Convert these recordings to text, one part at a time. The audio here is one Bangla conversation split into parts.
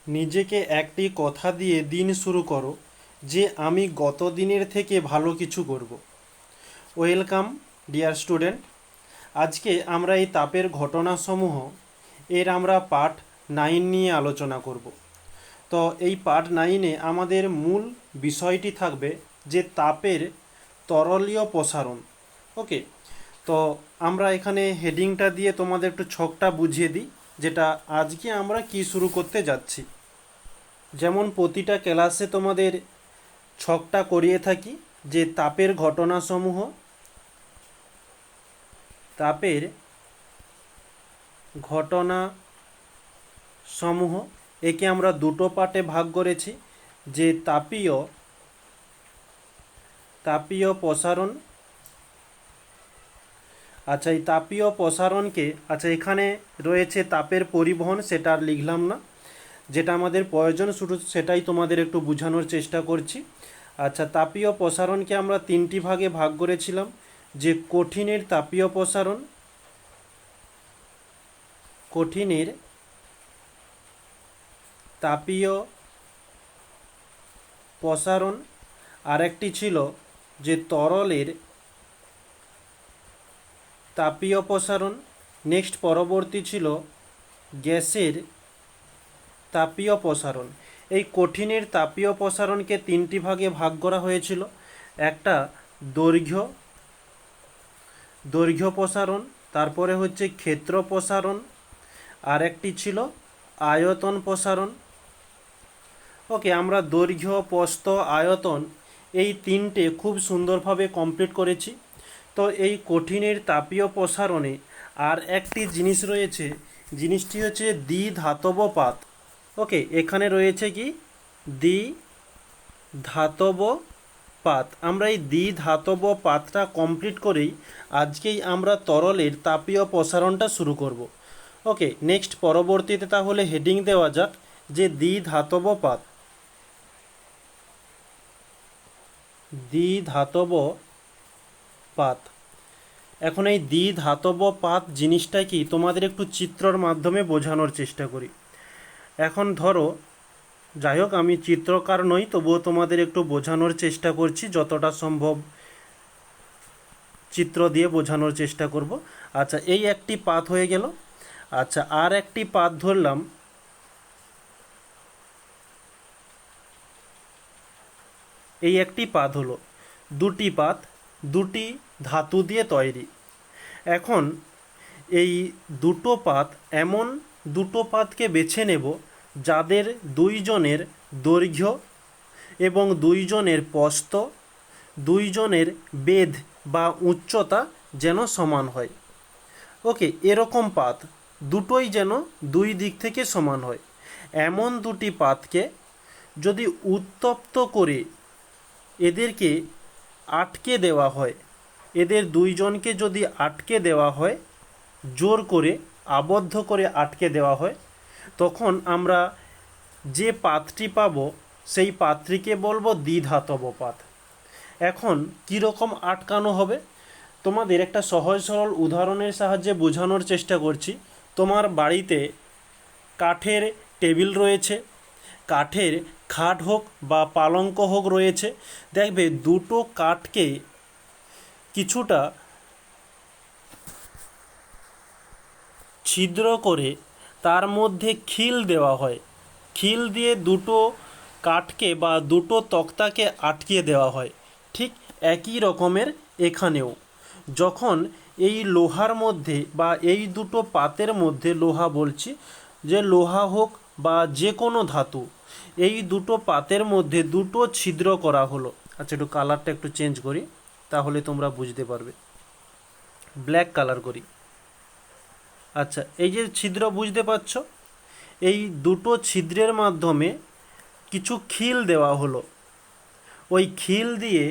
নিজেকে একটি কথা দিয়ে দিন শুরু করো যে আমি গত দিনের থেকে ভালো কিছু করব। Welcome dear student. আজকে আমরা এই তাপের ঘটনাসমূহ এর আমরা পার্ট 9 নিয়ে আলোচনা করব। তো এই পার্ট 9-এ আমাদের মূল বিষয়টি থাকবে যে তাপের তরলীয় প্রসারণ। ওকে, তো আমরা এখানে হেডিংটা দিয়ে তোমাদের একটু ছকটা বুঝিয়ে দিই, যেটা আজকে আমরা কি শুরু করতে যাচ্ছি। যেমন প্রতিটা ক্লাসে তোমাদের ছকটা করিয়ে থাকি যে তাপের ঘটনাসমূহ, তাপের ঘটনাসমূহ একে আমরা দুটো পার্টে ভাগ করেছি, যে তাপীয় প্রসারণ। আচ্ছা, এই তাপীয় প্রসারণকে এখানে রয়েছে তাপের পরিবহন, সেটা আর লিখলাম না, যেটা আমাদের প্রয়োজন শুধু সেটাই তোমাদের একটু বোঝানোর চেষ্টা করছি। আচ্ছা, তাপীয় প্রসারণকে আমরা তিনটি ভাগে ভাগ করেছিলাম, যে কঠিনের তাপীয় প্রসারণ, কঠিনের তাপীয় প্রসারণ, আরেকটি ছিল যে তরলের তাপীয় প্রসারণ, নেক্সট পরবর্তী ছিল গ্যাসের তাপীয় প্রসারণ। এই কঠিনের তাপীয় প্রসারণকে তিনটি ভাগে ভাগ করা হয়েছিল। একটা দৈর্ঘ্য প্রসারণ, তারপরে হচ্ছে ক্ষেত্র প্রসারণ, আর একটি ছিল আয়তন প্রসারণ। ওকে, আমরা দৈর্ঘ্য, প্রস্থ, আয়তন এই তিনটে খুব সুন্দরভাবে কমপ্লিট করেছি। তো এই কঠিনের তাপীয় প্রসারণে আর একটি জিনিস রয়েছে, জিনিসটি হচ্ছে দ্বিধাতব পাত। ওকে, এখানে রয়েছে কি দ্বিধাতব পাত। আমরা এই দ্বিধাতব পাতটা কমপ্লিট করেই আজকেই আমরা তরলের তাপীয় প্রসারণটা শুরু করব। ওকে, নেক্সট পরবর্তীতে তাহলে হেডিং দেওয়া যাক যে দ্বিধাতব পাত। দ্বিধাতব পাত। এখন এই দ্বিধাতব পাত জিনিসটা কি তোমাদের একটু চিত্রর মাধ্যমে বোঝানোর চেষ্টা করি। এখন ধরো, যাই হোক, আমি চিত্রকার নই, তবুও তোমাদের একটু বোঝানোর চেষ্টা করছি, যতটা সম্ভব চিত্র দিয়ে বোঝানোর চেষ্টা করব। আচ্ছা, এই একটি পাত হয়ে গেল। আচ্ছা, আর একটি পাত ধরলাম, এই একটি পাত হলো, দুটি পাত দুটি ধাতু দিয়ে তৈরি। এখন এই দুটো পাত, এমন দুটো পাতকে বেছে নেব যাদের দুইজনের দৈর্ঘ্য এবং দুইজনের প্রস্থ, দুইজনের বেধ বা উচ্চতা যেন সমান হয়। ওকে, এরকম পাত দুটোই যেন দুই দিক থেকে সমান হয়, এমন দুটি পাতকে যদি উত্তপ্ত করে এদেরকে আটকে দেওয়া হয়, এদের দুইজনকে যদি আটকে দেওয়া হয়, জোর করে আবদ্ধ করে আটকে দেওয়া হয়, তখন আমরা যে পাতটি পাব সেই পাতটিকে বলবো দ্বিধাতব পাত। এখন কীরকম আটকানো হবে তোমাদের একটা সহজ সরল উদাহরণের সাহায্যে বোঝানোর চেষ্টা করছি। তোমার বাড়িতে কাঠের টেবিল রয়েছে, কাঠের খাট হোক বা পালঙ্ক হোক রয়েছে, দেখবে দুটো কাঠকে কিছুটা ছিদ্র করে তার মধ্যে খিল দেওয়া হয়, খিল দিয়ে দুটো কাঠকে বা দুটো তক্তাকে আটকিয়ে দেওয়া হয়। ঠিক একই রকমের এখানেও যখন এই লোহার মধ্যে বা এই দুটো পাতের মধ্যে, লোহা বলছি, যে লোহা হোক বা যে কোনো ধাতু, এই দুটো পাতের মধ্যে দুটো ছিদ্র করা হলো। আচ্ছা, একটু কালারটা একটু চেঞ্জ করি, তাহলে তোমরা বুঝতে পারবে। ব্ল্যাক কালার করি। আচ্ছা, এই যে ছিদ্র বুঝতে পারছো, এই দুটো ছিদ্রের মাধ্যমে কিছু খিল দেওয়া হলো। ওই খিল দিয়ে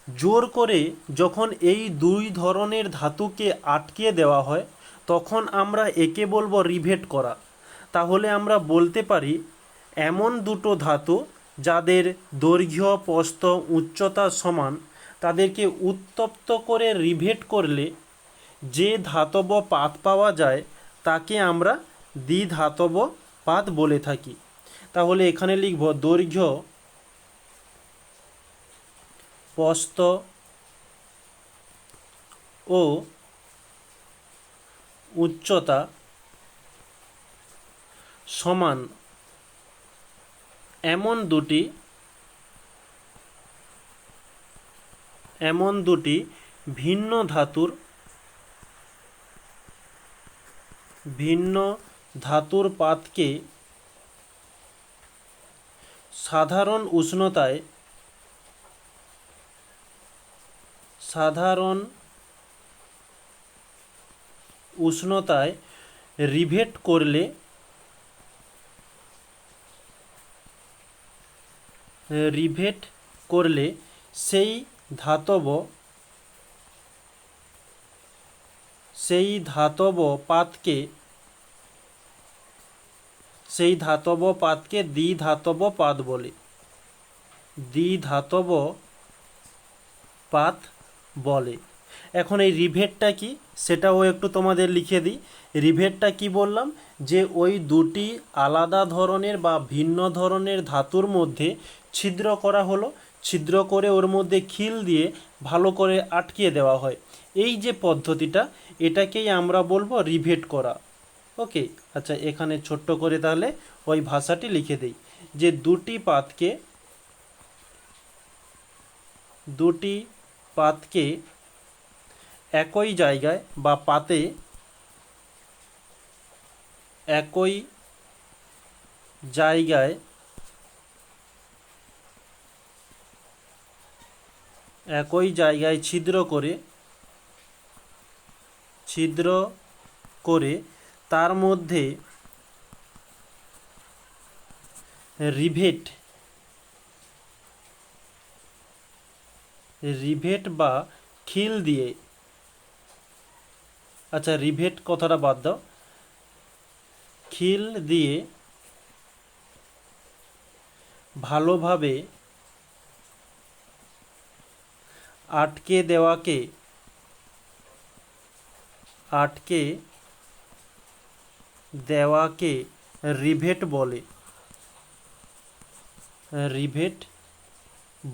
জোর করে যখন এই দুই ধরনের ধাতুকে আটকিয়ে দেওয়া হয়, তখন আমরা একে বলবো রিভেট করা। তাহলে আমরা বলতে পারি এমন দুটো ধাতু যাদের দৈর্ঘ্য, প্রস্থ, উচ্চতা সমান, তাদেরকে উত্তপ্ত করে রিভেট করলে যে ধাতব পাত পাওয়া যায় তাকে আমরা দ্বিধাতব পাত বলে থাকি। তাহলে এখানে লিখব দৈর্ঘ্য প্রস্থ ও উচ্চতা সমান এমন দুটি ভিন্ন ধাতুর পাতকে সাধারণ উষ্ণতায় রিভেট করলে সেই ধাতব পাতকে দ্বিধাতব পাত বলে। এখন এই রিভেটটা কি সেটাও একটু তোমাদের লিখে দিই। রিভেটটা কি বললাম, যে ওই দুটি আলাদা ধরনের বা ভিন্ন ধরনের ধাতুর মধ্যে ছিদ্র করা হলো, ছিদ্র করে ওর মধ্যে খিল দিয়ে ভালো করে আটকিয়ে দেওয়া হয়। এই যে পদ্ধতিটা, এটাকেই আমরা বলবো রিভেট করা। ওকে, আচ্ছা এখানে ছোট্ট করে তাহলে ওই ভাষাটি লিখে দিই, যে দুটি পাতকে একই জায়গায় বা পাতে একই জায়গায় ছিদ্র করে তার মধ্যে রিভেট বা খিল দিয়ে, আচ্ছা রিভেট কথাটা বাদ দাও, খিল দিয়ে ভালোভাবে আটকে দেওয়াকে রিভেট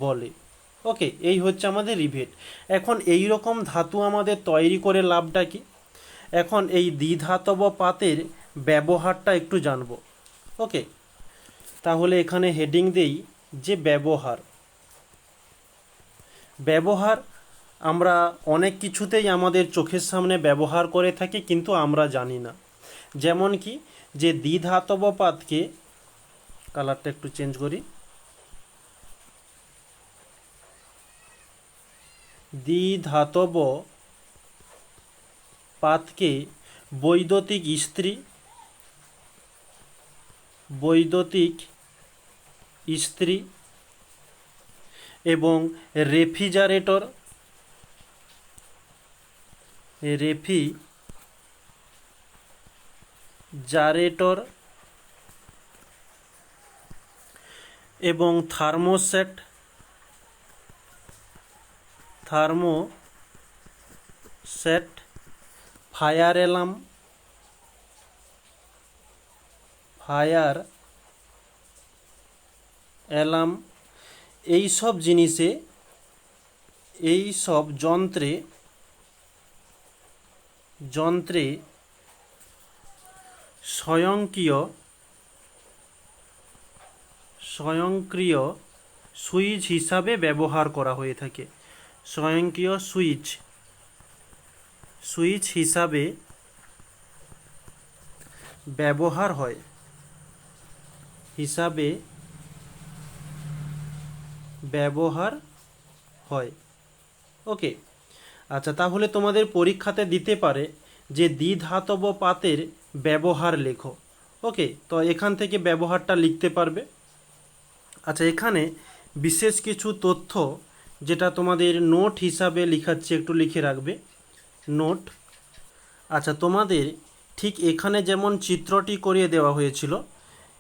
বলে। ওকে, এই হচ্ছে আমাদের রিভেট। এখন এই রকম ধাতু আমাদের তৈরি করে লাভটা কি? এখন এই দ্বিধাতব পাতের ব্যবহারটা একটু জানব। ওকে, তাহলে এখানে হেডিং দেই যে ব্যবহার আমরা অনেক কিছুতেই আমাদের চোখের সামনে ব্যবহার করে থাকি, কিন্তু আমরা জানি না। যেমন কি, যে দ্বিধাতব পাতকে, কালারটা একটু চেঞ্জ করি, দ্বিধাতব পাতকে বৈদ্যুতিক ইস্ত্রি এবং রেফ্রিজারেটর এবং থার্মোস্ট্যাট ফায়ার অ্যালার্ম এইসব যন্ত্রে স্বয়ংক্রিয় সুইচ হিসাবে ব্যবহার করা হয়ে থাকে। স্বয়ংক্রিয় সুইচ হিসাবে ব্যবহার হয়। ওকে, আচ্ছা তাহলে তোমাদের পরীক্ষাতে দিতে পারে যে দ্বিধাতব পাতের ব্যবহার লেখো। ওকে, তো এখান থেকে ব্যবহারটা লিখতে পারবে। আচ্ছা, এখানে বিশেষ কিছু তথ্য যেটা তোমাদের নোট হিসাবে লিখাচ্ছি, একটু লিখে রাখবে নোট। আচ্ছা, তোমাদের ঠিক এখানে যেমন চিত্রটি করিয়ে দেওয়া হয়েছিল,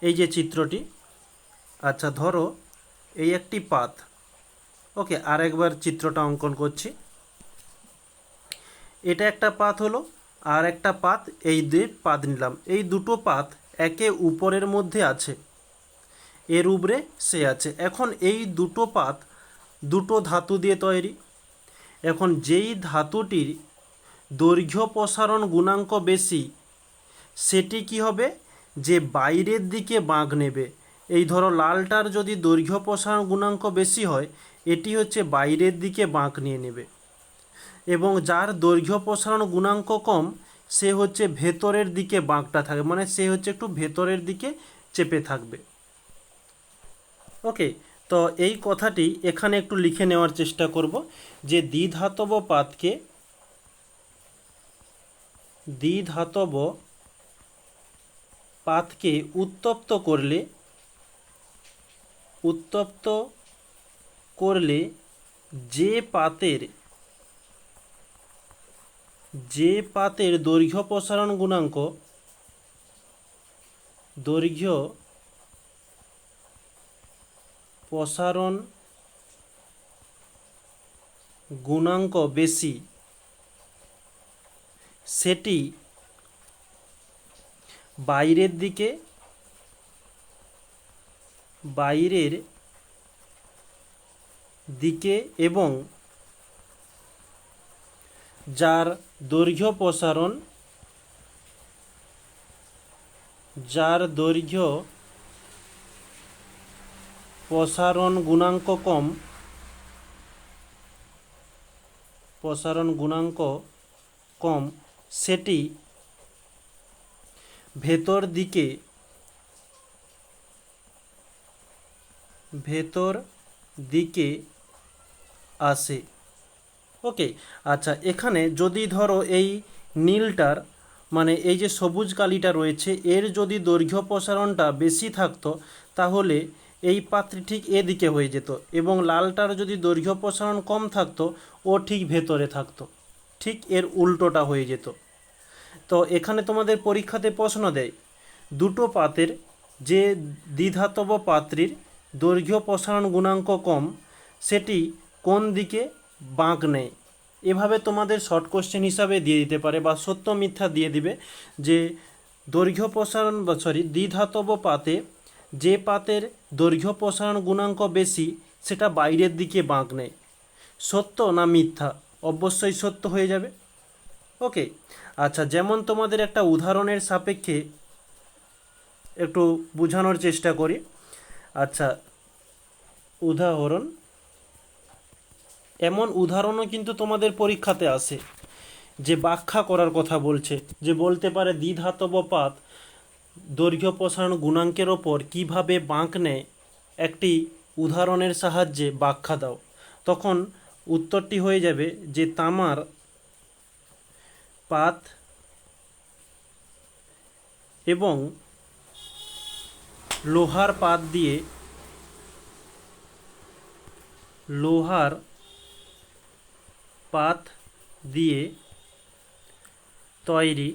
এই যে চিত্রটি, আচ্ছা ধরো এই একটি পাত। ওকে, আরেকবার চিত্রটা অঙ্কন করছি। এটা একটা পাত হলো, আর একটা পাত, এই দুই পাত নিলাম। এই দুটো পাত একে উপরের মধ্যে আছে। এর উপরে সে আছে। এখন এই দুটো পাত দুটো ধাতু দিয়ে তৈরি। এখন যেই ধাতুটির দৈর্ঘ্য প্রসারণ গুণাঙ্ক বেশি সেটি কি হবে, যে বাইরের দিকে বাঁক নেবে। এই ধরো লালটার যদি দৈর্ঘ্য প্রসারণ গুণাঙ্ক বেশি হয়, এটি হচ্ছে বাইরের দিকে বাঁক নিয়ে নেবে। এবং যার দৈর্ঘ্য প্রসারণ গুণাঙ্ক কম সে হচ্ছে ভেতরের দিকে বাঁকটা থাকবে, মানে সে হচ্ছে একটু ভেতরের দিকে চেপে থাকবে। ওকে, তো এই কথাটি এখানে একটু লিখে নেওয়ার চেষ্টা করব যে দ্বিধাতব পাতকে উত্তপ্ত করলে যে পাতের দৈর্ঘ্য প্রসারণ গুণাঙ্ক বেশি সেটি বাইরের দিকে এবং যার দৈর্ঘ্য প্রসারণ গুণাঙ্ক কম সেটি ভেতর দিকে আসে। ওকে, আচ্ছা, এখানে যদি ধরো এই নীলটার মানে এই যে সবুজ কালিটা রয়েছে এর যদি দৈর্ঘ্য প্রসারণটা বেশি থাকতো তাহলে এই পাত্রটি ঠিক এদিকে হয়ে যেত, এবং লালটার যদি দৈর্ঘ্য প্রসারণ কম থাকতো ও ঠিক ভেতরে থাকতো, ঠিক এর উল্টোটা হয়ে যেত। তো এখানে তোমাদের পরীক্ষাতে প্রশ্ন দেয় দুটো পাতের যে দ্বিধাতব পাত্রীর দৈর্ঘ্য প্রসারণ গুণাঙ্ক কম সেটি কোন দিকে বাঁক নেয়। এভাবে তোমাদের শর্ট কোশ্চেন হিসাবে দিয়ে দিতে পারে বা সত্য মিথ্যা দিয়ে দিবে যে দৈর্ঘ্য প্রসারণ দ্বিধাতব পাতে যে পাতের দৈর্ঘ্য প্রসারণ গুণাঙ্ক বেশি সেটা বাইরের দিকে বাঁক নেয়, সত্য না মিথ্যা? অবশ্যই সত্য হয়ে যাবে। ওকে, আচ্ছা, যেমন তোমাদের একটা উদাহরণের সাপেক্ষে একটু বোঝানোর চেষ্টা করি। আচ্ছা, এমন উদাহরণও কিন্তু তোমাদের পরীক্ষাতে আসে যে ব্যাখ্যা করার কথা বলছে, যে বলতে পারে দ্বিধাতব পাত দৈর্ঘ্য প্রসারণ গুণাঙ্কের ওপর কিভাবে বাঁক নেয় একটি উদাহরণের সাহায্যে ব্যাখ্যা দাও। তখন উত্তরটি হয়ে যাবে যে তামার পাত এবং লোহার পাত দিয়ে তৈরি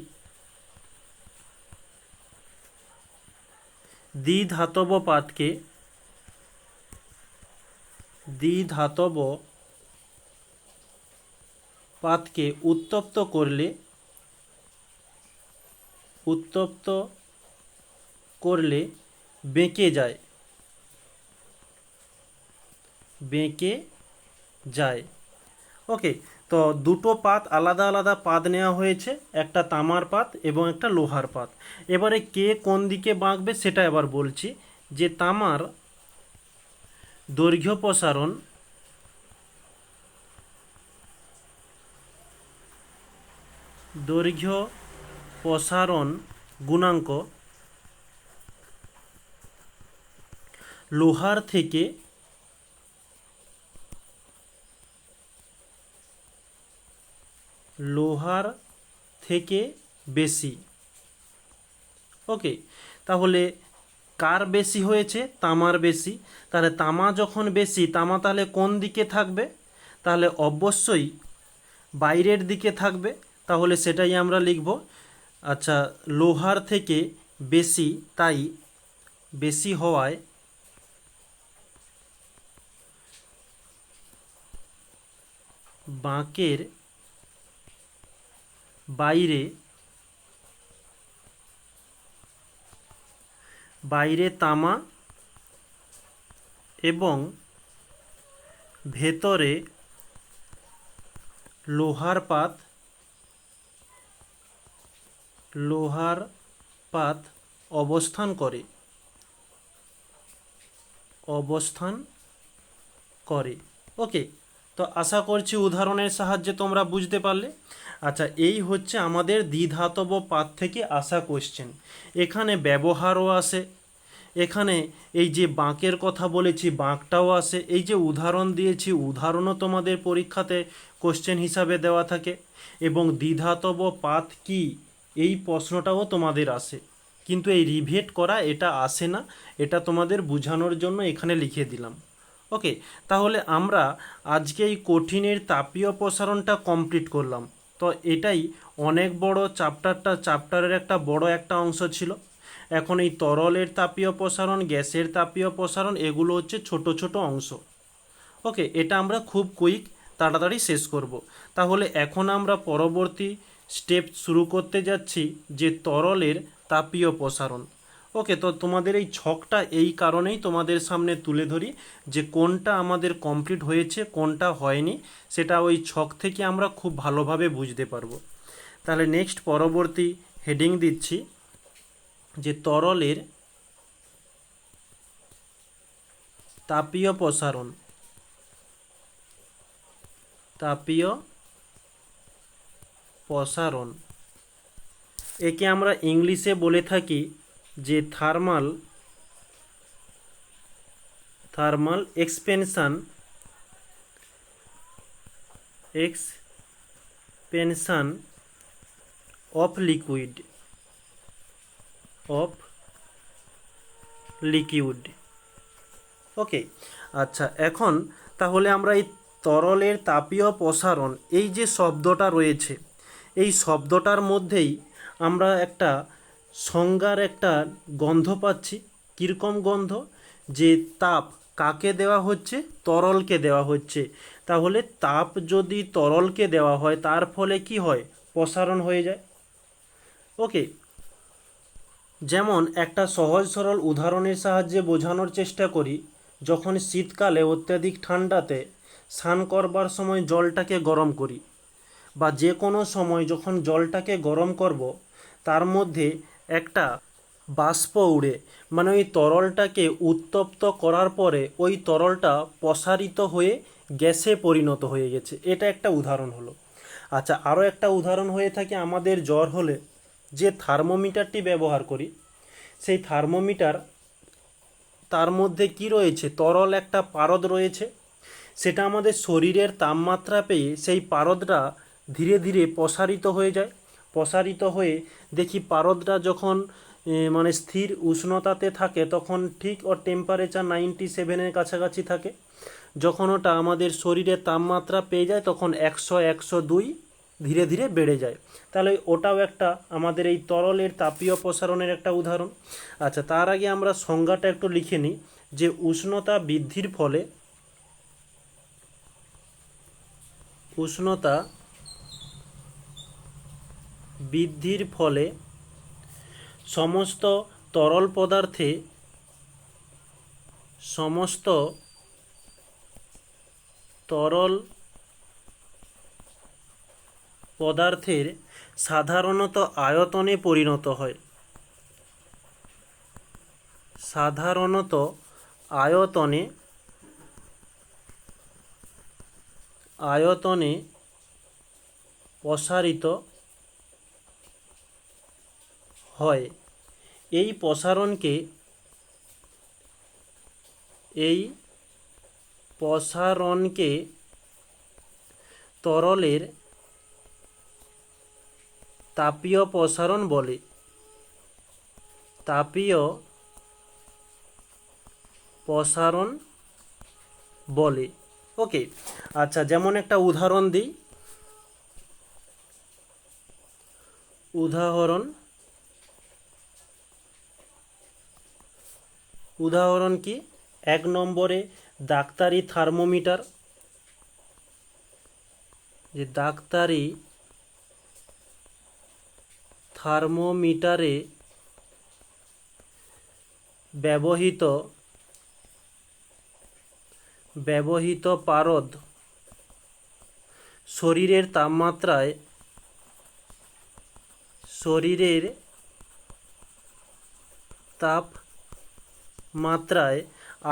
দ্বিধাতব পাতকে উত্তপ্ত করলে বেঁকে যায়। ওকে, তো দুটো পাত আলাদা আলাদা পাত নেওয়া হয়েছে, একটা তামার পাত এবং একটা লোহার পাত। এবারে কে কোন দিকে বাঁকবে সেটা এবার বলছি, যে তামার দৈর্ঘ্য প্রসারণ গুণাঙ্ক লোহার থেকে বেশি। ওকে, তাহলে কার বেশি হয়েছে? তামার বেশি। তাহলে তামা যখন বেশি, তামা তাহলে কোন দিকে থাকবে? তাহলে অবশ্যই বাইরের দিকে থাকবে, তাহলে সেটাই আমরা লিখব। আচ্ছা, লোহার থেকে বেশি, তাই বেশি হওয়ায় বাঁকের বাইরে তামা এবং ভেতরে লোহার পাত অবস্থান করে। ওকে, তো আশা করছি উদাহরণের সাহায্যে তোমরা বুঝতে পারলে। আচ্ছা, এই হচ্ছে আমাদের দ্বিধাতব পাত থেকে আসা কোশ্চেন। এখানে ব্যবহারও আসে, এখানে এই যে বাঁকের কথা বলেছি বাঁকটাও আসে, এই যে উদাহরণ দিয়েছি উদাহরণও তোমাদের পরীক্ষাতে কোশ্চেন হিসাবে দেওয়া থাকে, এবং দ্বিধাতব পাত কি এই প্রশ্নটাও তোমাদের আসে। কিন্তু এই রিভেট করা এটা আসে না, এটা তোমাদের বোঝানোর জন্য এখানে লিখে দিলাম। ওকে, তাহলে আমরা আজকে এই কঠিনের তাপীয় প্রসারণটা কমপ্লিট করলাম। তো এটাই অনেক বড় চ্যাপ্টারের একটা বড় একটা অংশ ছিল। এখন এই তরলের তাপীয় প্রসারণ, গ্যাসের তাপীয় প্রসারণ, এগুলো হচ্ছে ছোট ছোট অংশ। ওকে, এটা আমরা খুব তাড়াতাড়ি শেষ করব। তাহলে এখন আমরা পরবর্তী স্টেপ শুরু করতে যাচ্ছি, যে তরলের তাপীয় প্রসারণ। ওকে, তো তোমাদের এই ছকটা এই কারণেই তোমাদের সামনে তুলে ধরি, যে কোনটা আমাদের কমপ্লিট হয়েছে কোনটা হয়নি, সেটা ওই ছক থেকে আমরা খুব ভালোভাবে বুঝতে পারবো। তাহলে নেক্সট পরবর্তী হেডিং দিচ্ছি, যে তরলের তাপীয় প্রসারণ একে আমরা ইংলিশে বলে থাকি যে থার্মাল এক্সপেনশন অফ লিকুইড। ওকে, আচ্ছা, এখন তাহলে আমরা এই তরলের তাপীয় প্রসারণ এই যে শব্দটা রয়েছে, এই শব্দটার মধ্যেই আমরা একটা সংজ্ঞার একটা গন্ধ পাচ্ছি। কীরকম গন্ধ? যে তাপ কাকে দেওয়া হচ্ছে? তরলকে দেওয়া হচ্ছে। তাহলে তাপ যদি তরলকে দেওয়া হয় তার ফলে কি হয়? প্রসারণ হয়ে যায়। ওকে, যেমন একটা সহজ সরল উদাহরণের সাহায্যে বোঝানোর চেষ্টা করি। যখন শীতকালে অত্যাধিক ঠান্ডাতে স্নান করবার সময় জলটাকে গরম করি, বা যে কোনো সময় যখন জলটাকে গরম করব, তার মধ্যে একটা বাষ্প উড়ে, মানে ওই তরলটাকে উত্তপ্ত করার পরে ওই তরলটা প্রসারিত হয়ে গ্যাসে পরিণত হয়ে গেছে। এটা একটা উদাহরণ হলো। আচ্ছা, আরও একটা উদাহরণ হয়ে থাকে আমাদের জ্বর হলে যে থার্মোমিটারটি ব্যবহার করি, সেই থার্মোমিটার, তার মধ্যে কি রয়েছে? তরল একটা পারদ রয়েছে। সেটা আমাদের শরীরের তাপমাত্রা পেয়ে সেই পারদটা ধীরে ধীরে প্রসারিত হয়ে যায়। প্রসারিত হয়ে দেখি পারদটা যখন মানে স্থির উষ্ণতাতে থাকে, তখন ঠিক ওর টেম্পারেচার 97-এর কাছাকাছি থাকে। যখন ওটা আমাদের শরীরের তাপমাত্রা পেয়ে যায় তখন 100-102 ধীরে ধীরে বেড়ে যায়। তাহলে ওটাও একটা আমাদের এই তরলের তাপীয় প্রসারণের একটা উদাহরণ। আচ্ছা, তার আগে আমরা সংজ্ঞাটা একটু লিখে নিই, যে উষ্ণতা বৃদ্ধির ফলে সমস্ত তরল পদার্থের সাধারণত আয়তনে পরিণত হয়। সাধারণত আয়তনে প্রসারিত হয়। এই প্রসারণকে তরলের তাপীয় প্রসারণ বলে। ওকে, আচ্ছা, যেমন একটা উদাহরণ দিই। উদাহরণ কি? 1 নম্বরে ডাক্তারি থার্মোমিটার। যে ডাক্তারি থার্মোমিটারে ব্যবহৃত ব্যবহৃত পারদ শরীরের তাপমাত্রায়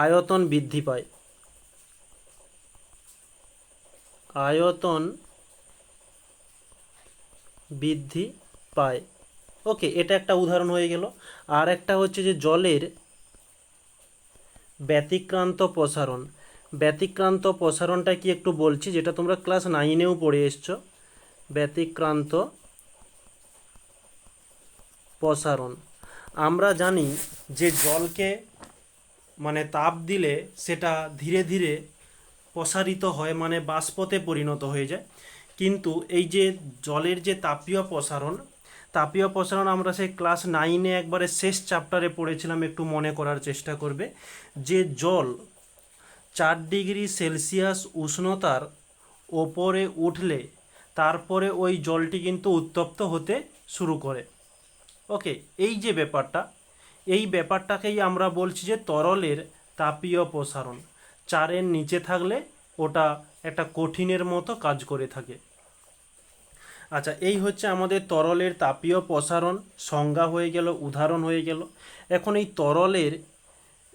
আয়তন বৃদ্ধি পায়। ওকে, এটা একটা উদাহরণ হয়ে গেল। আর একটা হচ্ছে যে জলের ব্যতিক্রান্ত প্রসারণ। ব্যতিক্রান্ত প্রসারণটা কি একটু বলছি, যেটা তোমরা ক্লাস 9-এও পড়ে এসছো। ব্যতিক্রান্ত প্রসারণ, আমরা জানি যে জলকে তাপ দিলে সেটা ধীরে ধীরে প্রসারিত হয়, বাষ্পতে পরিণত হয়ে যায়। কিন্তু এই যে জলের যে তাপীয় প্রসারণ আমরা সেই ক্লাস 9-এ একবারে শেষ চ্যাপ্টারে পড়েছিলাম, একটু মনে করার চেষ্টা করবে। যে জল 4 ডিগ্রি সেলসিয়াস উষ্ণতার ওপরে উঠলে তারপরে ওই জলটি কিন্তু উত্তপ্ত হতে শুরু করে। ওকে, এই যে এই ব্যাপারটাকেই আমরা বলছি যে তরলের তাপীয় প্রসারণ। 4-এর নিচে থাকলে ওটা একটা কঠিনের মতো কাজ করে থাকে। আচ্ছা, এই হচ্ছে আমাদের তরলের তাপীয় প্রসারণ, সংজ্ঞা হয়ে গেল, উদাহরণ হয়ে গেল। এখন এই তরলের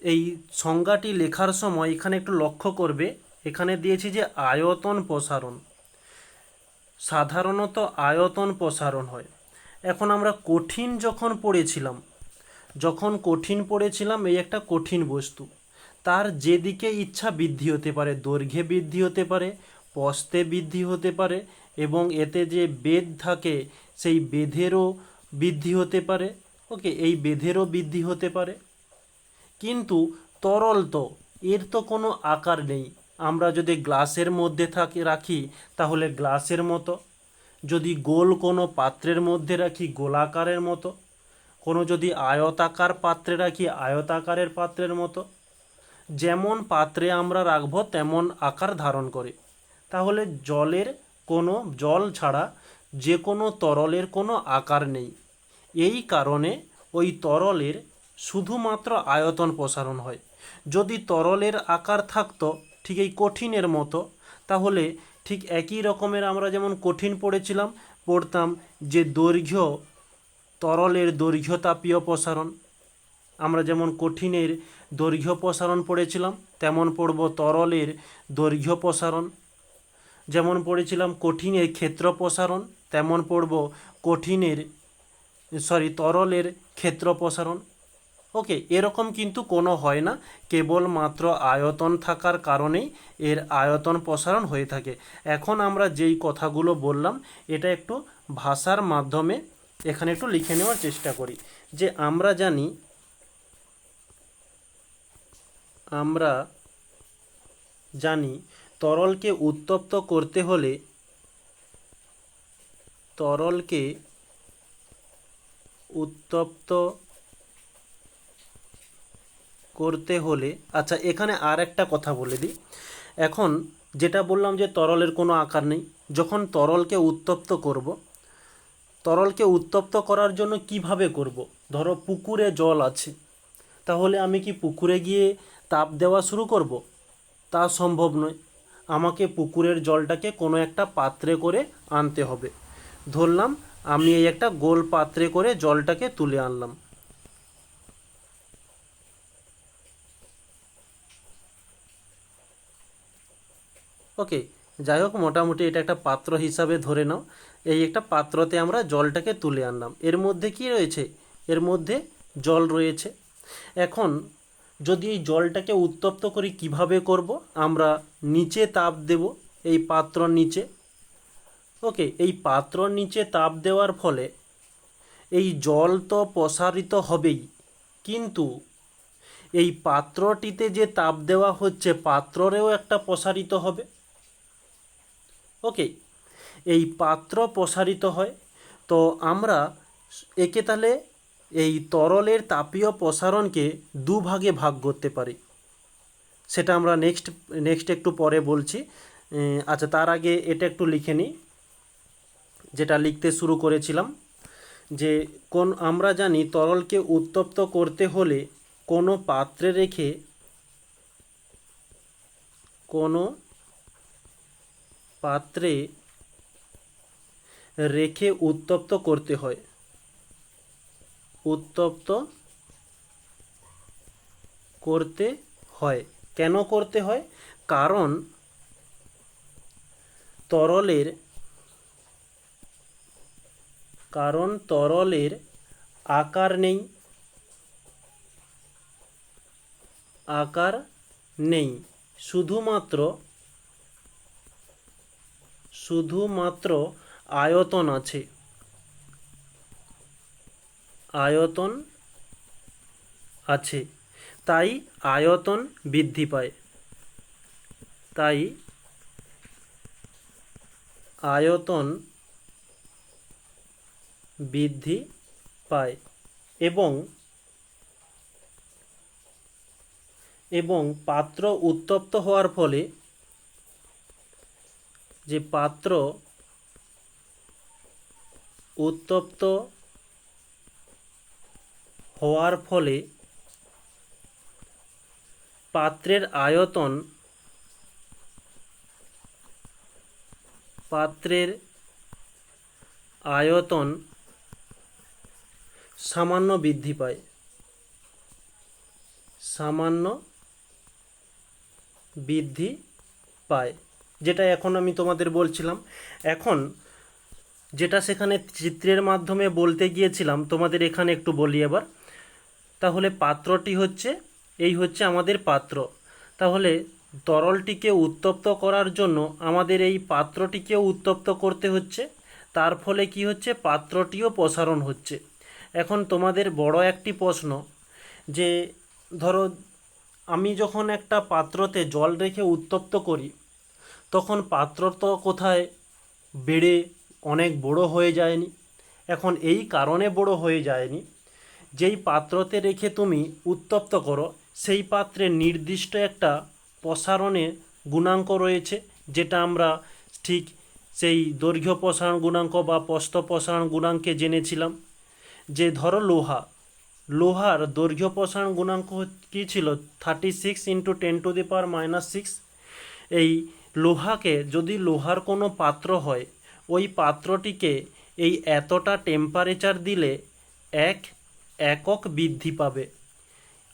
এই সংজ্ঞাটি লেখার সময় এখানে একটু লক্ষ্য করবে, এখানে দিয়েছি যে আয়তন প্রসারণ। সাধারণত আয়তন প্রসারণ হয়। এখন আমরা যখন কঠিন পড়েছিলাম এই একটা কঠিন বস্তু, তার যেদিকে ইচ্ছা বৃদ্ধি হতে পারে, দৈর্ঘ্যে বৃদ্ধি হতে পারে, প্রস্থে বৃদ্ধি হতে পারে, এবং এতে যে বেধ থাকে সেই বেধেরও বৃদ্ধি হতে পারে। ওকে, এই বেধেরও বৃদ্ধি হতে পারে। কিন্তু তরল তো এর তো কোনো আকার নেই। আমরা যদি গ্লাসের মধ্যে রাখি তাহলে গ্লাসের মতো, যদি গোল কোনো পাত্রের মধ্যে রাখি গোলাকারের মতো, কোনো যদি আয়তাকার পাত্রে রাখি আয়তাকারের পাত্রের মতো। যেমন পাত্রে আমরা রাখবো তেমন আকার ধারণ করে। তাহলে জল ছাড়া যে কোনো তরলের কোনো আকার নেই। এই কারণে ওই তরলের শুধুমাত্র আয়তন প্রসারণ হয়। যদি তরলের আকার থাকতো ঠিক এই কঠিনের মতো, তাহলে ঠিক একই রকমের আমরা যেমন কঠিন পড়তাম যে তরলের দৈর্ঘ্য তাপীয় প্রসারণ। আমরা যেমন কঠিনের দৈর্ঘ্য প্রসারণ পড়েছিলাম, তেমন পড়ব তরলের দৈর্ঘ্য প্রসারণ। যেমন পড়েছিলাম কঠিনের ক্ষেত্র প্রসারণ, তেমন পড়ব তরলের ক্ষেত্র প্রসারণ। ওকে, এরকম কিন্তু কোনো হয় না, কেবলমাত্র আয়তন থাকার কারণেই এর আয়তন প্রসারণ হয়ে থাকে। এখন আমরা যেই কথাগুলো বললাম এটা একটু ভাষার মাধ্যমে এখানে একটু লিখে নেওয়ার চেষ্টা করি। যে আমরা জানি তরলকে উত্তপ্ত করতে হলে আচ্ছা, এখানে আর একটা কথা বলে দিই। এখন যেটা বললাম যে তরলের কোনো আকার নেই, যখন তরলকে উত্তপ্ত করার জন্য কিভাবে করব? ধরো পুকুরে জল আছে, তাহলে আমি কি পুকুরে গিয়ে তাপ দেওয়া শুরু করব? তা সম্ভব নয়। আমাকে পুকুরের জলটাকে কোনো একটা পাত্রে করে আনতে হবে। ধরলাম আমি এই একটা গোল পাত্রে করে জলটাকে তুলে আনলাম। ওকে, যাই হোক, মোটামুটি এটা একটা পাত্র হিসাবে ধরে নাও। এই একটা পাত্রতে আমরা জলটাকে তুলে আনলাম। এর মধ্যে কি রয়েছে? এর মধ্যে জল রয়েছে। এখন যদি এই জলটাকে উত্তপ্ত করি, কিভাবে করব? আমরা নিচে তাপ দেব, এই পাত্রর নিচে। ওকে, এই পাত্রর নিচে তাপ দেওয়ার ফলে এই জল তো প্রসারিত হবেই, কিন্তু এই পাত্রটিতে যে তাপ দেওয়া হচ্ছে পাত্রেও একটা প্রসারিত হবে। ওকে, এই পাত্র প্রসারিত হয়। তো আমরা একে তাহলে এই তরলের তাপীয় প্রসারণকে দুভাগে ভাগ করতে পারি। সেটা আমরা নেক্সট একটু পরে বলছি। আচ্ছা, তার আগে এটা একটু লিখে নিই, যেটা লিখতে শুরু করেছিলাম। যে আমরা জানি তরলকে উত্তপ্ত করতে হলে কোনো পাত্রে রেখে কোনো পাত্রে রেখে উত্তপ্ত করতে হয়। উত্তপ্ত করতে হয়। কেন করতে হয়? কারণ তরলের আকার নেই। শুধুমাত্র আয়তন আছে। তাই আয়তন বৃদ্ধি পায়। এবং পাত্র উত্তপ্ত হওয়ার ফলে পাত্রের আয়তন সামান্য বৃদ্ধি পায়। যেটা এখন আমি তোমাদের বলছিলাম। এখন যেটা সেখানে চিত্রের মাধ্যমে বলতে গিয়েছিলাম তোমাদের এখানে একটু বলি এবার। তাহলে পাত্রটি হচ্ছে আমাদের পাত্র। তাহলে তরলটিকে উত্তপ্ত করার জন্য আমাদের এই পাত্রটিকেও উত্তপ্ত করতে হচ্ছে। তার ফলে কি হচ্ছে? পাত্রটিও প্রসারণ হচ্ছে। এখন তোমাদের বড় একটি প্রশ্ন, যে ধরো আমি যখন একটা পাত্রতে জল রেখে উত্তপ্ত করি, তখন পাত্র তো কোথায় বেড়ে অনেক বড় হয়ে যায়নি। এখন এই কারণে বড় হয়ে যায়নি, যেই পাত্রতে রেখে তুমি উত্তপ্ত করো সেই পাত্রে নির্দিষ্ট একটা প্রসারণের গুণাঙ্ক রয়েছে, যেটা আমরা ঠিক সেই দৈর্ঘ্য প্রসারণ গুণাঙ্ক বা প্রস্থ প্রসারণ গুণাঙ্কে জেনেছিলাম। যে ধরো লোহার দৈর্ঘ্য প্রসারণ গুণাঙ্ক কী ছিল? 36 × 10⁻⁻6। এই লোহাকে, যদি লোহার কোনো পাত্র হয়, ওই পাত্রটিকে এই এতটা টেম্পারেচার দিলে 1 একক বৃদ্ধি পাবে।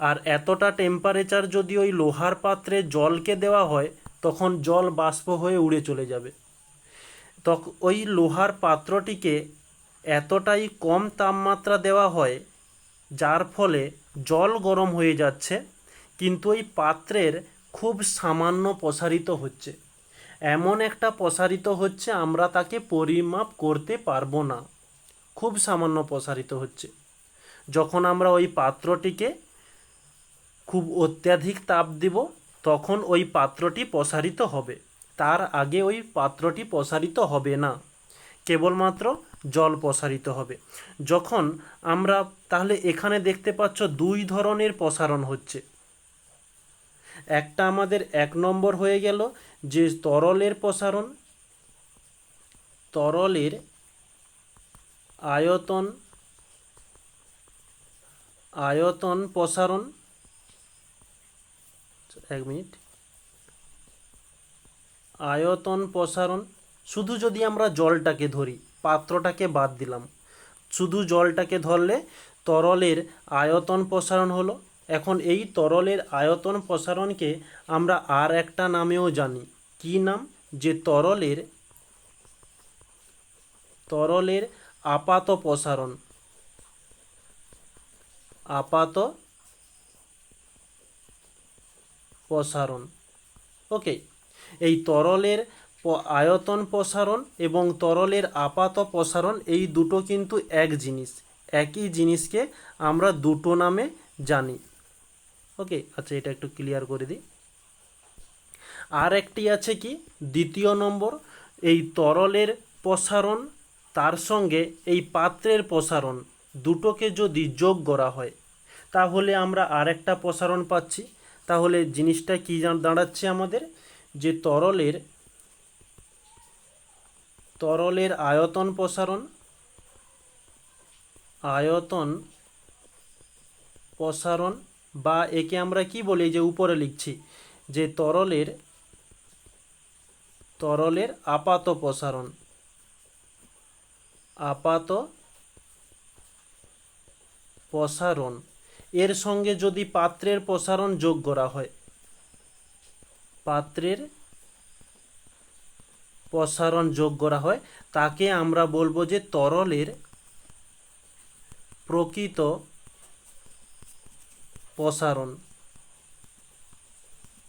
আর এতটা টেম্পারেচার যদি ওই লোহার পাত্রে জলকে দেওয়া হয়, তখন জল বাষ্প হয়ে উড়ে চলে যাবে। তখন ওই লোহার পাত্রটিকে এতটাই কম তাপমাত্রা দেওয়া হয়, যার ফলে জল গরম হয়ে যাচ্ছে, কিন্তু ওই পাত্রের খুব সামান্য প্রসারিত হচ্ছে। এমন একটা প্রসারিত হচ্ছে আমরা তাকে পরিমাপ করতে পারবো না। খুব সামান্য প্রসারিত হচ্ছে। যখন আমরা ওই পাত্রটিকে খুব অত্যাধিক তাপ দেব, তখন ওই পাত্রটি প্রসারিত হবে। তার আগে ওই পাত্রটি প্রসারিত হবে না, কেবলমাত্র জল প্রসারিত হবে। যখন আমরা, তাহলে এখানে দেখতে পাচ্ছ 2 ধরনের প্রসারণ হচ্ছে। একটা আমাদের 1 নম্বর হয়ে গেল যে তরলের প্রসারণ, তরলের আয়তন প্রসারণ। 1 মিনিট। আয়তন প্রসারণ, শুধু যদি আমরা জলটাকে ধরি, পাত্রটাকে বাদ দিলাম, শুধু জলটাকে ধরলে তরলের আয়তন প্রসারণ হলো। এখন এই তরলের আয়তন প্রসারণকে আমরা আর একটা নামেও জানি। কি নাম? যে তরলের আপাত প্রসারণ। ওকে। এই তরলের আয়তন প্রসারণ এবং তরলের আপাত প্রসারণ, এই দুটো কিন্তু এক জিনিস। একই জিনিসকে আমরা দুটো নামে জানি। ওকে, আচ্ছা, এটা একটু ক্লিয়ার করে দিই। আর একটি আছে কি, 2 নম্বর, এই তরলের প্রসারণ তার সঙ্গে এই পাত্রের প্রসারণ দুটোকে যদি যোগ করা হয়, তাহলে আমরা আর একটা প্রসারণ পাচ্ছি। তাহলে জিনিসটা কি দাঁড়াচ্ছে আমাদের? যে তরলের আয়তন প্রসারণ, বা একে আমরা কি বলি, যে উপরে লিখছি, যে তরলের তরলের আপাত প্রসারণ, আপাত প্রসারণ এর সঙ্গে যদি পাত্রের প্রসারণ যোগ করা হয়, পাত্রের প্রসারণ যোগ করা হয়, তাকে আমরা বলবো যে তরলের প্রকৃত প্রসারণ।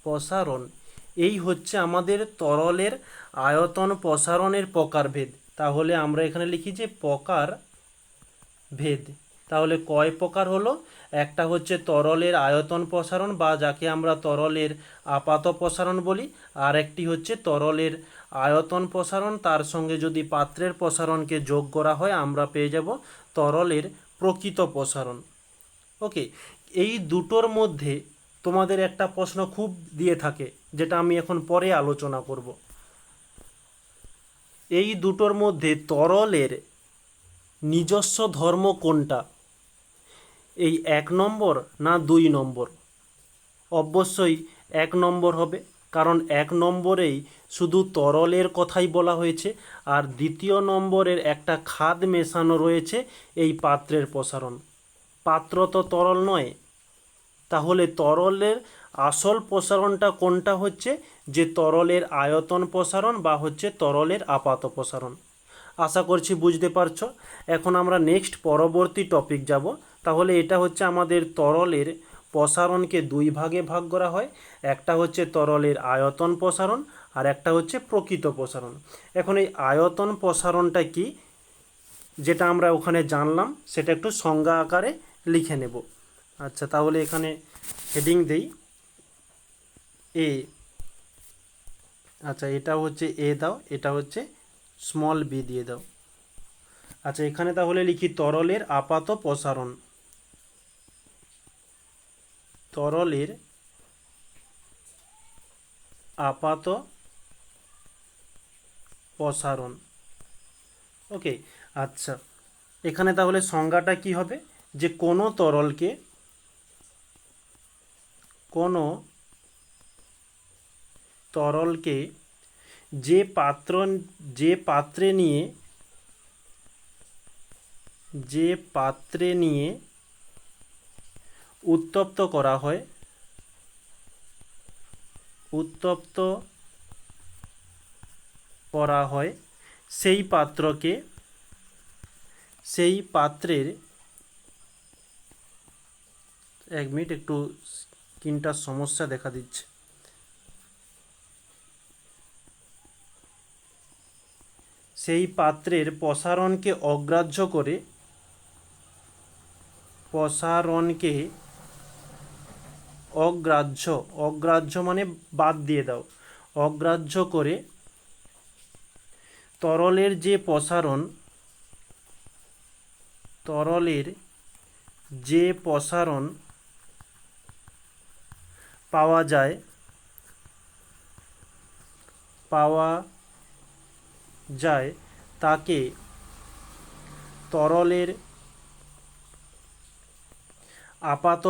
প্রসারণ এই হচ্ছে আমাদের তরলের আয়তন প্রসারণের প্রকারভেদ। তাহলে আমরা এখানে লিখি যে প্রকারভেদ। তাহলে কয় প্রকার হলো? একটা হচ্ছে তরলের আয়তন প্রসারণ বা যাকে আমরা তরলের আপাত প্রসারণ বলি, আর একটি হচ্ছে তরলের আয়তন প্রসারণ, তার সঙ্গে যদি পাত্রের প্রসারণকে যোগ করা হয় আমরা পেয়ে যাব তরলের প্রকৃত প্রসারণ। ওকে, এই দুটোর মধ্যে তোমাদের একটা প্রশ্ন খুব দিয়ে থাকে, যেটা আমি এখন পরে আলোচনা করব। এই দুটোর মধ্যে তরলের নিজস্ব ধর্ম কোনটা? এই 1 নম্বর না 2 নম্বর? অবশ্যই 1 নম্বর হবে, কারণ 1 নম্বরেই শুধু তরলের কথাই বলা হয়েছে, আর দ্বিতীয় নম্বরের একটা খাদ মেশানো রয়েছে এই পাত্রের প্রসারণ। পাত্র তো তরল নয়, তাহলে তরলের আসল প্রসারণটা কোনটা হচ্ছে? যে তরলের আয়তন প্রসারণ বা হচ্ছে তরলের আপাত প্রসারণ। আশা করছি বুঝতে পারছো। এখন আমরা নেক্সট পরবর্তী টপিক যাব। তাহলে এটা হচ্ছে আমাদের তরলের প্রসারণকে 2 ভাগে ভাগ করা হয়, একটা হচ্ছে তরলের আয়তন প্রসারণ আর একটা হচ্ছে প্রকৃত প্রসারণ। এখন এই আয়তন প্রসারণটা কি, যেটা আমরা ওখানে জানলাম সেটা একটু সংজ্ঞা আকারে লিখে নেব। আচ্ছা, তাহলে এখানে হেডিং দেই এ। আচ্ছা, এটা হচ্ছে এ দাও, এটা হচ্ছে স্মল বি দিয়ে দাও। আচ্ছা, এখানে তাহলে লিখি তরলের আপাত প্রসারণ। তরলের আপাত প্রসারণ। ওকে, আচ্ছা, এখানে তাহলে সংজ্ঞাটা কি হবে? যে কোনো তরলকে যে পাত্রে নিয়ে উত্তপ্ত করা হয়, সেই পাত্রের 1 মিনিট, একটু স্ক্রিনটার সমস্যা দেখা দিচ্ছে। সেই পাত্রের প্রসারণকে অগ্রাহ্য করে, অগ্রাহ্য মানে বাদ দিয়ে দাও, অগ্রাহ্য করে তরলের যে প্রসারণ পাওয়া যায় তাকে তরলের আপাত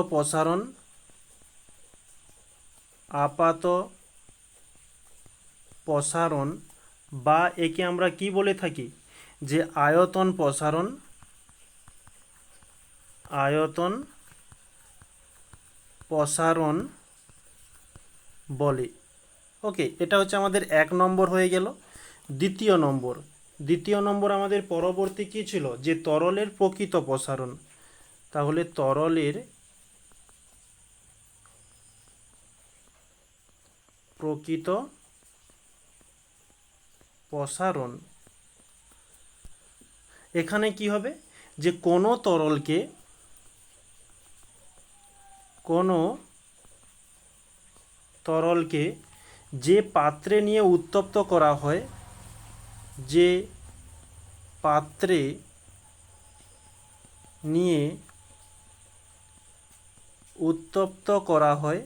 প্রসারণ বা একে আমরা কি বলে থাকি? যে আয়তন প্রসারণ বলে। ওকে, এটা হচ্ছে আমাদের 1 নম্বর হয়ে গেল। দ্বিতীয় নম্বর আমাদের পরবর্তী কি ছিল? যে তরলের প্রকৃত প্রসারণ। তাহলে তরলের প্রকৃত প্রসারণ, এখানে কি হবে? যে কোনো তরলকে যে পাত্রে নিয়ে উত্তপ্ত করা হয়,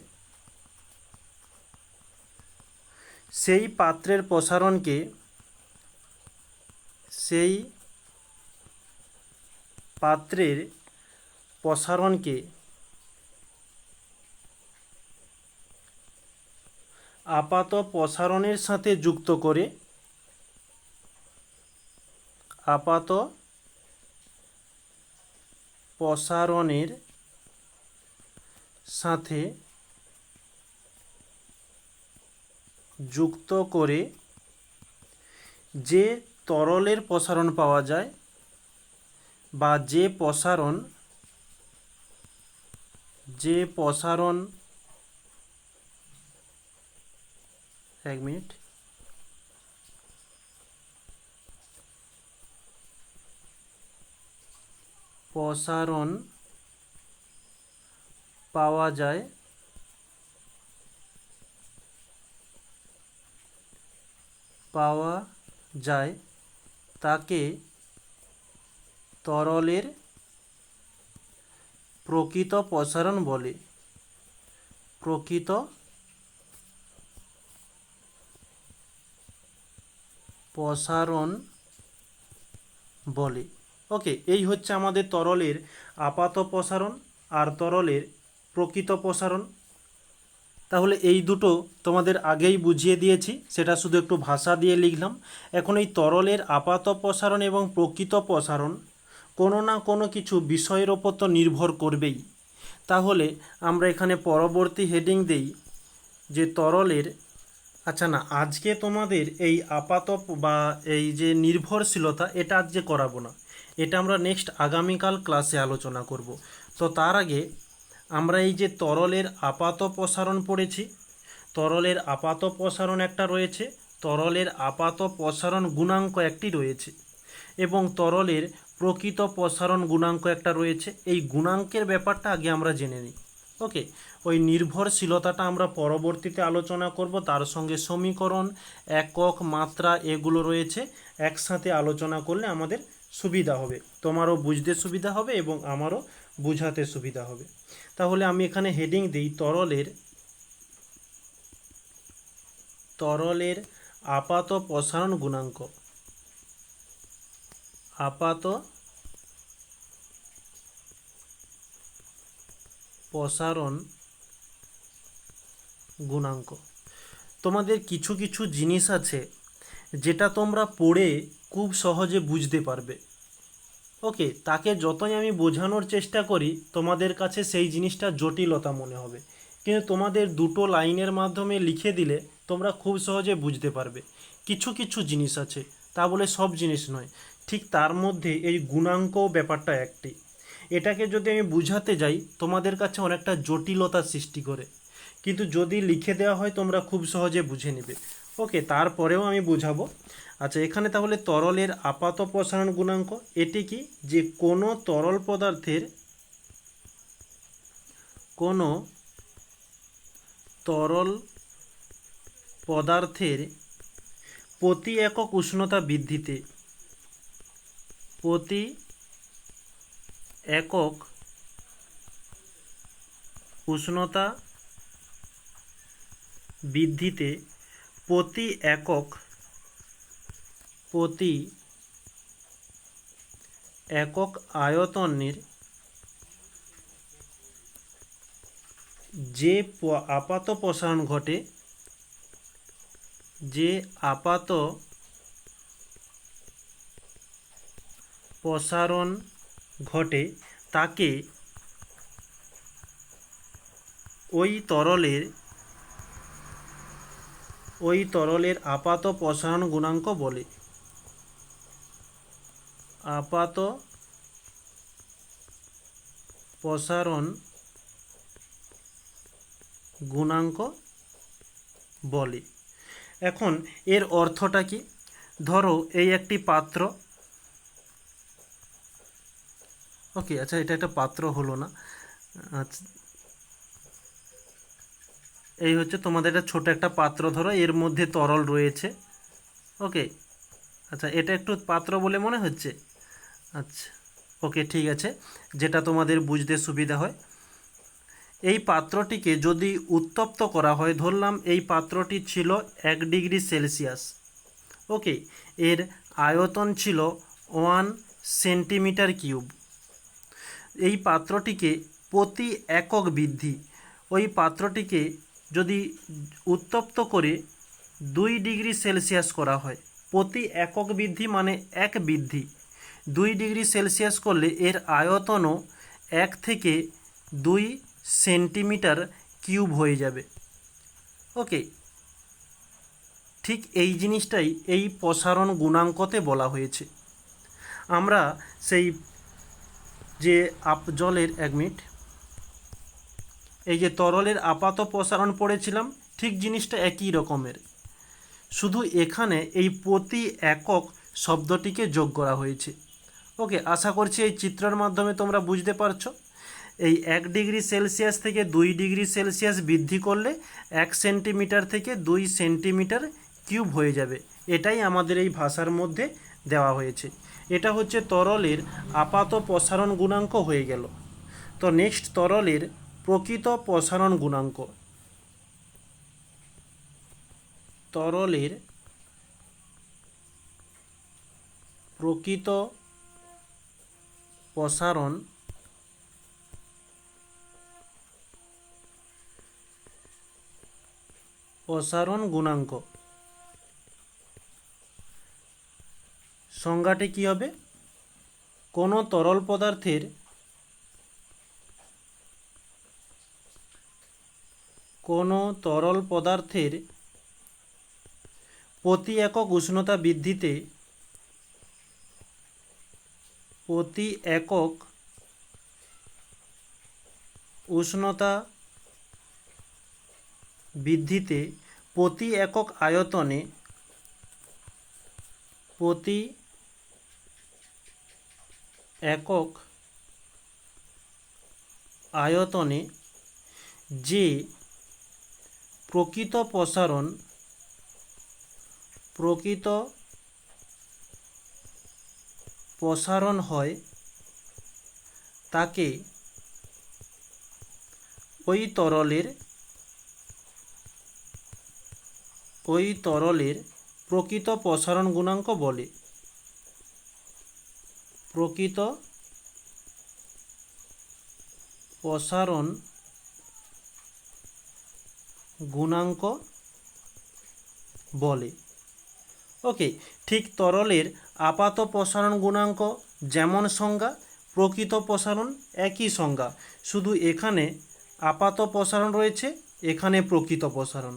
সেই পাত্রের প্রসারণকে আপাত প্রসারণের সাথে যুক্ত করে আপাত প্রসারণের সাথে যুক্ত করে যে তরলের প্রসারণ পাওয়া যায় বা যে প্রসারণ এক মিনিট প্রসারণ পাওয়া যায় তাকে তরলের প্রকৃত প্রসারণ বলে। প্রকৃত প্রসারণ বলে। ওকে, এই হচ্ছে আমাদের তরলের আপাত প্রসারণ আর তরলের প্রকৃত প্রসারণ। তাহলে এই দুটো তোমাদের আগেই বুঝিয়ে দিয়েছি, সেটা শুধু একটু ভাষা দিয়ে লিখলাম। এখন এই তরলের আপাত প্রসারণ এবং প্রকৃত প্রসারণ কোনো না কোনো কিছু বিষয়ের ওপর তো নির্ভর করবেই। তাহলে আমরা এখানে পরবর্তী হেডিং দেই যে তরলের, আচ্ছা না, আজকে তোমাদের এই আপাত বা এই যে নির্ভরশীলতা এটা আজকে করাবো না, এটা আমরা নেক্সট আগামীকাল ক্লাসে আলোচনা করব। তো তার আগে আমরা এই যে তরলের আপাত প্রসারণ পড়েছি, তরলের আপাত প্রসারণ একটা রয়েছে, তরলের আপাত প্রসারণ গুণাঙ্ক একটি রয়েছে এবং তরলের প্রকৃত প্রসারণ গুণাঙ্ক একটা রয়েছে। এই গুণাঙ্কের ব্যাপারটা আগে আমরা জেনে নিই। ওকে, ওই নির্ভরশীলতাটা আমরা পরবর্তীতে আলোচনা করব, তার সঙ্গে সমীকরণ, একক, মাত্রা এগুলো রয়েছে, একসাথে আলোচনা করলে আমাদের সুবিধা হবে, তোমারও বুঝতে সুবিধা হবে এবং আমারও বুঝাতে সুবিধা হবে। তাহলে আমি এখানে হেডিং দিই তরলের আপাত প্রসারণ গুণাঙ্ক। আপাত প্রসারণ গুণাঙ্ক। তোমাদের কিছু কিছু জিনিস আছে যেটা তোমরা পড়ে খুব সহজে বুঝতে পারবে। ওকে, তাকে যতই আমি বোঝানোর চেষ্টা করি তোমাদের কাছে সেই জিনিসটা জটিলতা মনে হবে, কিন্তু তোমাদের দুটো লাইনের মাধ্যমে লিখে দিলে তোমরা খুব সহজে বুঝতে পারবে। কিছু কিছু জিনিস আছে, তা বলে সব জিনিস নয়। ঠিক তার মধ্যে এই গুণাঙ্ক ব্যাপারটা একটি, এটাকে যদি আমি বুঝাতে যাই তোমাদের কাছে অনেকটা জটিলতা সৃষ্টি করে, কিন্তু যদি লিখে দেওয়া হয় তোমরা খুব সহজে বুঝে নেবে। ওকে, তারপরেও আমি বুঝাবো। আচ্ছা, এখানে তাহলে তরলের আপাত প্রসারণ গুণাঙ্ক এটি কি, যে কোনো তরল পদার্থের প্রতি একক উষ্ণতা বৃদ্ধিতে প্রতি একক উষ্ণতা বৃদ্ধিতে প্রতি একক আয়তনের যে আপাত প্রসারণ ঘটে, যে আপাত প্রসারণ ঘটে তাকে ওই তরলের আপাত প্রসারণ গুণাঙ্ক বলে। আপাত প্রসারণ গুণাঙ্ক বলে। এখন এর অর্থটা কি? ধরো এই একটি পাত্র। ওকে, আচ্ছা, এটা একটা পাত্র হলো না। আচ্ছা, এই হচ্ছে তোমাদের একটা ছোট একটা পাত্র, ধরো এর মধ্যে তরল রয়েছে। ওকে, আচ্ছা, এটা একটু পাত্র বলে মনে হচ্ছে। আচ্ছা, ওকে, ঠিক আছে, যেটা তোমাদের বুঝতে সুবিধা হয়। এই পাত্রটিকে যদি উত্তপ্ত করা হয়, ধরলাম এই পাত্রটি ছিল 1 ডিগ্রি সেলসিয়াস। ওকে, এর আয়তন ছিল 1 সেন্টিমিটার কিউব। এই পাত্রটিকে প্রতি একক বৃদ্ধি, ওই পাত্রটিকে যদি উত্তপ্ত করে 2 ডিগ্রি সেলসিয়াস করা হয়, প্রতি একক বৃদ্ধি মানে 1 বৃদ্ধি, 2 ডিগ্রি সেলসিয়াস করলে এর আয়তনও 1 থেকে 2 সেন্টিমিটার কিউব হয়ে যাবে। ওকে, ঠিক এই জিনিসটাই এই প্রসারণ গুণাঙ্কতে বলা হয়েছে। আমরা সেই যে জলের 1 মিনিট, এই যে তরলের আপাত প্রসারণ পড়েছিলাম, ঠিক জিনিসটা একই রকমের, শুধু এখানে এই প্রতি একক শব্দটিকে যোগ করা হয়েছে। ওকে, আশা করছি এই চিত্রের মাধ্যমে তোমরা বুঝতে পারছো। এই 1 ডিগ্রি সেলসিয়াস থেকে 2 ডিগ্রি সেলসিয়াস বৃদ্ধি করলে 1 সেন্টিমিটার থেকে 2 সেন্টিমিটার কিউব হয়ে যাবে, এটাই আমাদের এই ভাষার মধ্যে দেওয়া হয়েছে। এটা হচ্ছে তরলের আপাত প্রসারণ গুণাঙ্ক হয়ে গেল। তো নেক্সট, তরলের প্রকৃত প্রসারণ গুণাঙ্ক। তরলের প্রকৃত প্রসারণ গুণাঙ্ক সংজ্ঞাটি কি হবে? কোনো তরল পদার্থের প্রতি একক উষ্ণতা বৃদ্ধিতে প্রতি একক আয়তনে যে প্রকৃত প্রসারণ হয় তাকে ওই তরলের প্রকৃত প্রসারণ গুণাঙ্ক বলে। প্রকৃত প্রসারণ গুণাঙ্ক বলে। ওকে, ঠিক তরলের আপাত প্রসারণ গুণাঙ্ক যেমন সংজ্ঞা, প্রকৃত প্রসারণ একই সংজ্ঞা, শুধু এখানে আপাত প্রসারণ রয়েছে, এখানে প্রকৃত প্রসারণ,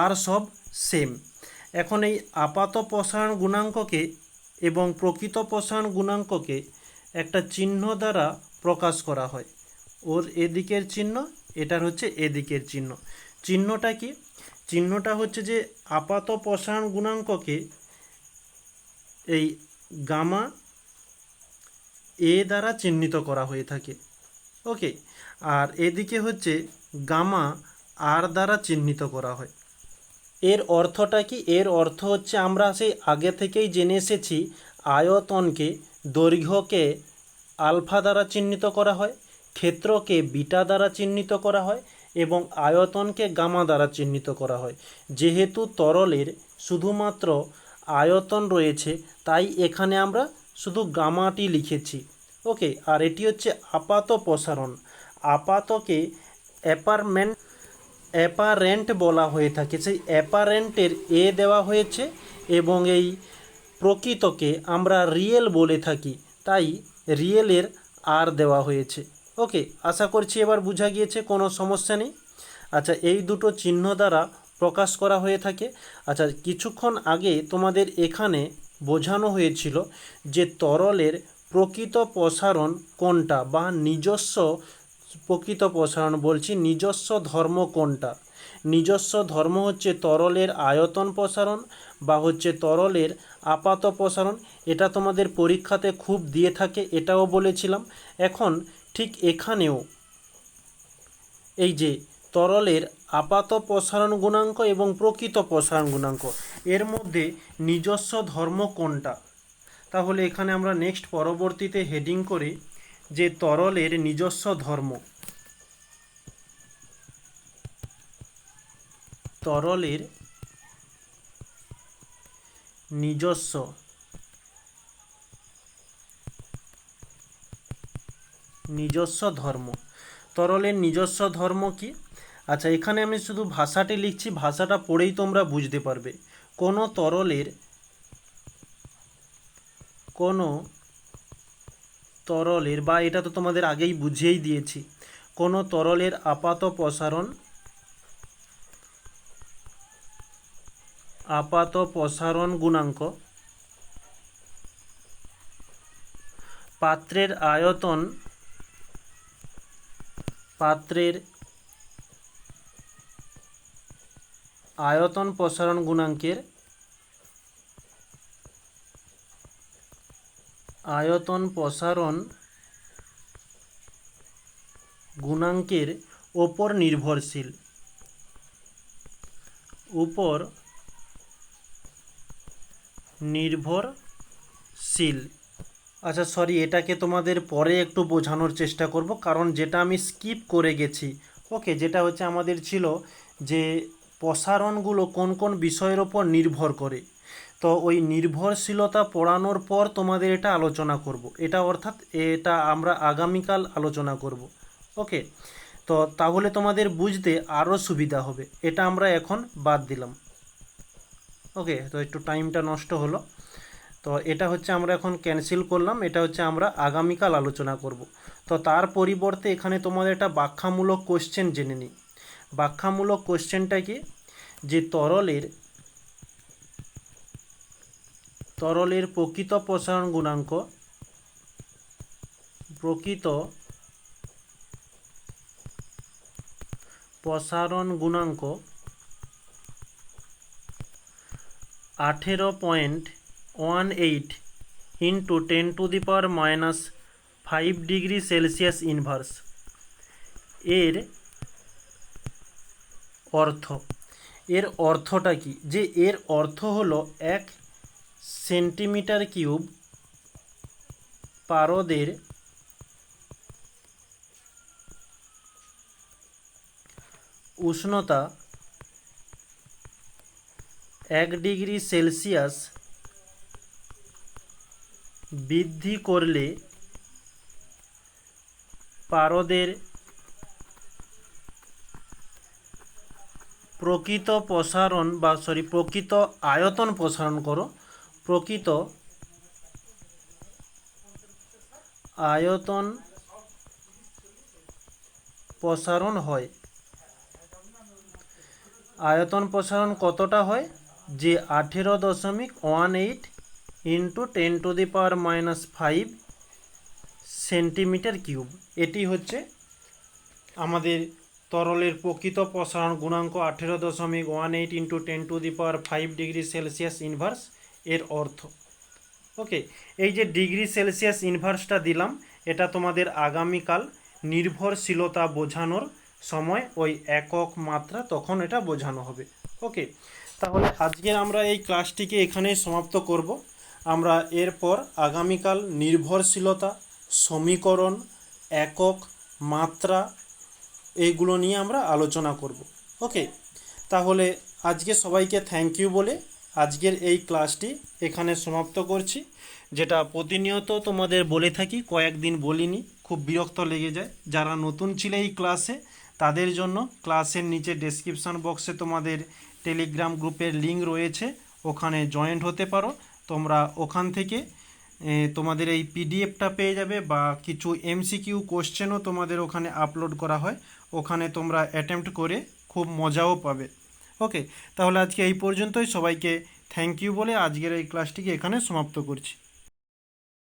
আর সব সেম। এখন এই আপাত প্রসারণ গুণাঙ্ককে এবং প্রকৃত প্রসারণ গুণাঙ্ককে একটা চিহ্ন দ্বারা প্রকাশ করা হয়। ওর এদিকের চিহ্ন, এটার হচ্ছে এদিকের চিহ্ন। চিহ্নটা কি? চিহ্নটা হচ্ছে যে আপাত প্রসারণ গুণাঙ্ককে এই গামা এ দ্বারা চিহ্নিত করা হয়ে থাকে। ওকে, আর এদিকে হচ্ছে গামা আর দ্বারা চিহ্নিত করা হয়। এর অর্থটা কি? এর অর্থ হচ্ছে আমরা সেই আগে থেকেই জেনে এসেছি, আয়তনকে, দৈর্ঘ্যকে আলফা দ্বারা চিহ্নিত করা হয়, ক্ষেত্রকে বিটা দ্বারা চিহ্নিত করা হয় এবং আয়তনকে গামা দ্বারা চিহ্নিত করা হয়। যেহেতু তরলের শুধুমাত্র আয়তন রয়েছে, তাই এখানে আমরা শুধু গামাটি লিখেছি। ওকে, আর এটি হচ্ছে আপাত প্রসারণ। আপাতকে অ্যাপারেন্ট বলা হয়ে থাকে, সেই অ্যাপারেন্টের এ দেওয়া হয়েছে, এবং এই প্রকৃতকে আমরা রিয়েল বলে থাকি, তাই রিয়েলের আর দেওয়া হয়েছে। ওকে, আশা করছি এবার বোঝা গিয়েছে, কোনো সমস্যা নেই। আচ্ছা, এই দুটো চিহ্ন দ্বারা প্রকাশ করা হয়ে থাকে। আচ্ছা, কিছুক্ষণ আগে তোমাদের এখানে বোঝানো হয়েছিল যে তরলের প্রকৃত প্রসারণ কোনটা, বা নিজস্ব প্রকৃত প্রসারণ বলছি, নিজস্ব ধর্ম কোনটা। নিজস্ব ধর্ম হচ্ছে তরলের আয়তন প্রসারণ বা হচ্ছে তরলের আপাত প্রসারণ। এটা তোমাদের পরীক্ষাতে খুব দিয়ে থাকে, এটাও বলেছিলাম। এখন ঠিক এখানেও এই যে তরলের আপাত প্রসারণ গুণাঙ্ক এবং প্রকৃত প্রসারণ গুণাঙ্ক, এর মধ্যে নিজস্ব ধর্ম কোনটা, তাহলে এখানে আমরা নেক্সট পরবর্তীতে হেডিং করি যে তরলের নিজস্ব ধর্ম। তরলের নিজস্ব ধর্ম। তরলের নিজস্ব ধর্ম কি? আচ্ছা, এখানে আমি শুধু ভাষাটি লিখছি, ভাষাটা পড়েই তোমরা বুঝতে পারবে। কোনো তরলের বা এটা তো তোমাদের আগেই বুঝিয়েই দিয়েছি, কোনো তরলের আপাত প্রসারণ গুণাঙ্ক পাত্রের আয়তন প্রসারণ গুণাঙ্কের ওপর নির্ভরশীল। আচ্ছা সরি, এটাকে তোমাদের পরে একটু বোঝানোর চেষ্টা করব, কারণ যেটা আমি স্কিপ করে গেছি। ওকে, যেটা হচ্ছে আমাদের ছিল যে প্রসারণগুলো কোন কোন বিষয়ের ওপর নির্ভর করে, তো ওই নির্ভরশীলতা পড়ানোর পর তোমাদের এটা আলোচনা করব, এটা অর্থাৎ এটা আমরা আগামীকাল আলোচনা করব। ওকে, তো তাহলে তোমাদের বুঝতে আরও সুবিধা হবে, এটা আমরা এখন বাদ দিলাম। ওকে, তো একটু টাইমটা নষ্ট হলো, তো এটা হচ্ছে আমরা এখন ক্যান্সেল করলাম, এটা হচ্ছে আমরা আগামীকাল আলোচনা করব। তো তার পরিবর্তে এখানে তোমাদের একটা ব্যাখ্যামূলক কোশ্চেন জেনে নিই। ব্যাখ্যামূলক কোশ্চেনটা কি, যে তরলের প্রকৃত প্রসারণ গুণাঙ্ক 18.18 ইন্টু 10⁻⁻5 ডিগ্রি সেলসিয়াস ইনভার্স এর অর্থটা কি, যে এর অর্থ হলো 1 সেন্টিমিটার কিউব পারদের উষ্ণতা 1 ডিগ্রি সেলসিয়াস বৃদ্ধি করলে পারদের প্রকৃত আয়তন প্রসারণ হয়। আয়তন প্রসারণ কতটা হয়, যে 18.18 ইন্টু 10⁻⁻5 সেন্টিমিটার কিউব। এটি হচ্ছে আমাদের তরলের প্রকৃত প্রসারণ গুণাঙ্ক 18.18 ইন্টু 10⁻5 ডিগ্রি সেলসিয়াস ইনভার্স এর অর্থ। ওকে, এই যে ডিগ্রি সেলসিয়াস ইনভার্সটা দিলাম, এটা তোমাদের আগামীকাল নির্ভরশীলতা বোঝানোর সময় ওই একক মাত্রা তখন এটা বোঝানো হবে। ওকে, তাহলে আজকের আমরা এই ক্লাসটিকে এখানেই সমাপ্ত করব। আমরা এরপর আগামীকাল নির্ভরশীলতা, সমীকরণ, একক, মাত্রা এইগুলো নিয়ে আমরা আলোচনা করব। ওকে, তাহলে আজকে সবাইকে থ্যাংক ইউ বলে আজকের এই ক্লাসটি এখানে সমাপ্ত করছি। যেটা প্রতিনিয়ত তোমাদের বলে থাকি, কয়েকদিন বলিনি, খুব বিরক্ত লেগে যায়। যারা নতুন ছিল এই ক্লাসে তাদের জন্য ক্লাসের নিচে ডেসক্রিপশন বক্সে তোমাদের টেলিগ্রাম গ্রুপের লিঙ্ক রয়েছে, ওখানে জয়েন্ট হতে পারো তোমরা। ওখান থেকে তোমাদের এই পিডিএফটা পেয়ে যাবে, বা কিছু এমসিকিউ কোশ্চেনও তোমাদের ওখানে আপলোড করা হয়, ওখানে তোমরা অ্যাটেম্প্ট করে খুব মজাও পাবে। ওকে, তাহলে আজকে এই পর্যন্তই। সবাইকে থ্যাংক ইউ বলে আজকের এই ক্লাসটিকে এখানে সমাপ্ত করছি।